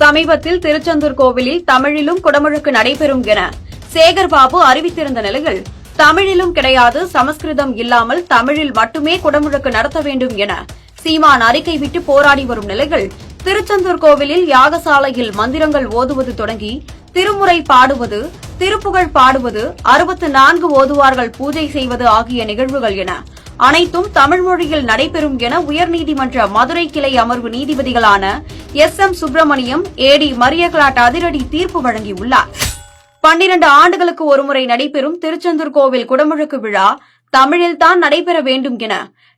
சமீபத்தில் திருச்செந்தூர் கோவிலில் தமிழிலும் குடமுழுக்கு நடைபெறும் என சேகர்பாபு அறிவித்திருந்த நிலையில் தமிழிலும் கிடையாது, சமஸ்கிருதம் இல்லாமல் தமிழில் மட்டுமே குடமுழுக்கு நடத்த வேண்டும் என சீமான் அறிக்கை விட்டு போராடி வரும் நிலையில் திருச்செந்தூர் கோவிலில் யாகசாலையில் மந்திரங்கள் ஓதுவது தொடங்கி திருமுறை பாடுவது, திருப்புகழ் பாடுவது, 64 ஓதுவார்கள் பூஜை செய்வது ஆகிய நிகழ்வுகள் என அனைத்தும் தமிழ் மொழியில் நடைபெறும் என உயர்நீதிமன்ற மதுரை கிளை அமர்வு நீதிபதிகளான SM சுப்பிரமணியம், AD மரியக்லாட் அதிரடி தீர்ப்பு வழங்கியுள்ளார். 12 ஆண்டுகளுக்கு ஒருமுறை நடைபெறும் திருச்செந்தூர் கோவில் குடமுழுக்கு விழா தமிழில்தான் நடைபெற வேண்டும் என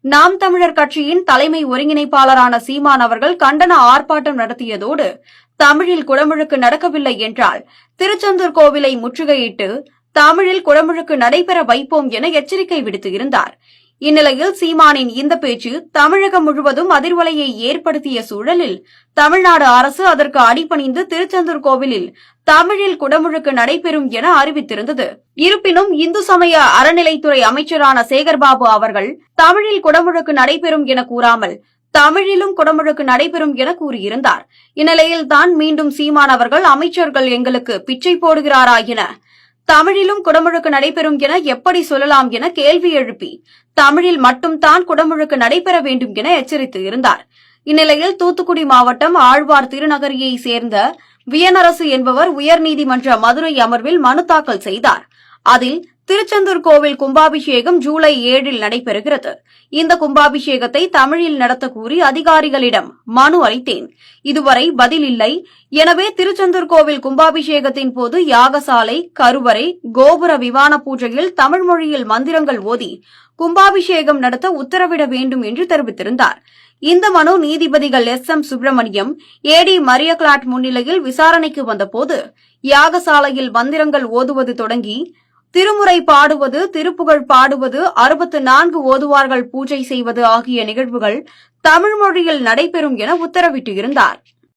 நாம் தமிழர் கட்சியின் தலைமை ஒருங்கிணைப்பாளரான சீமான் அவர்கள் கண்டன ஆர்ப்பாட்டம் நடத்தியதோடு தமிழில் குடமுழுக்கு நடக்கவில்லை என்றால் திருச்செந்தூர் கோவிலை முற்றுகையிட்டு தமிழில் குடமுழுக்கு நடைபெற வைப்போம் என எச்சரிக்கை விடுத்திருந்தார். இந்நிலையில் சீமானின் இந்த பேச்சு தமிழகம் முழுவதும் அதிர்வலையை ஏற்படுத்திய சூழலில் தமிழ்நாடு அரசு அதற்கு அடிபணிந்து திருச்செந்தூர் கோவிலில் தமிழில் குடமுழுக்கு நடைபெறும் என அறிவித்திருந்தது. இருப்பினும் இந்து சமய அறநிலைத்துறை அமைச்சரான சேகர்பாபு அவர்கள் தமிழில் குடமுழுக்கு நடைபெறும் என கூறாமல் தமிழிலும் குடமுழுக்கு நடைபெறும் என கூறியிருந்தார். இந்நிலையில்தான் மீண்டும் சீமான் அவர்கள் அமைச்சர்கள் எங்களுக்கு பிச்சை போடுகிறாரா என தமிழிலும் குடமுழுக்கு நடைபெறும் என எப்படி சொல்லலாம் என கேள்வி எழுப்பி தமிழில் மட்டும்தான் குடமுழுக்கு நடைபெற வேண்டும் என எச்சரித்து இருந்தார். இந்நிலையில் தூத்துக்குடி மாவட்டம் ஆழ்வார் திருநகரியை சேர்ந்த வியனரசு என்பவர் உயர்நீதிமன்ற மதுரை அமர்வில் மனு தாக்கல் செய்தார். அதில் திருச்செந்தூர் கோவில் கும்பாபிஷேகம் ஜூலை 7 நடைபெறுகிறது. இந்த கும்பாபிஷேகத்தை தமிழில் நடத்த கூறி அதிகாரிகளிடம் மனு அளித்தேன். இதுவரை பதில் இல்லை. எனவே திருச்செந்தூர் கோவில் கும்பாபிஷேகத்தின் போது யாகசாலை, கருவறை, கோபுர விமான பூஜையில் தமிழ் மொழியில் மந்திரங்கள் ஓதி கும்பாபிஷேகம் நடத்த உத்தரவிட வேண்டும் என்று தெரிவித்திருந்தார். இந்த மனு நீதிபதிகள் SM சுப்பிரமணியம், AD மரியக்லாட் முன்னிலையில் விசாரணைக்கு வந்தபோது யாகசாலையில் மந்திரங்கள் ஓதுவது தொடங்கி திருமுறை பாடுவது, திருப்புகழ் பாடுவது, 64 ஓதுவார்கள் பூஜை செய்வது ஆகிய நிகழ்வுகள் தமிழ் மொழியில் நடைபெறும் என உத்தரவிட்டிருந்தார்.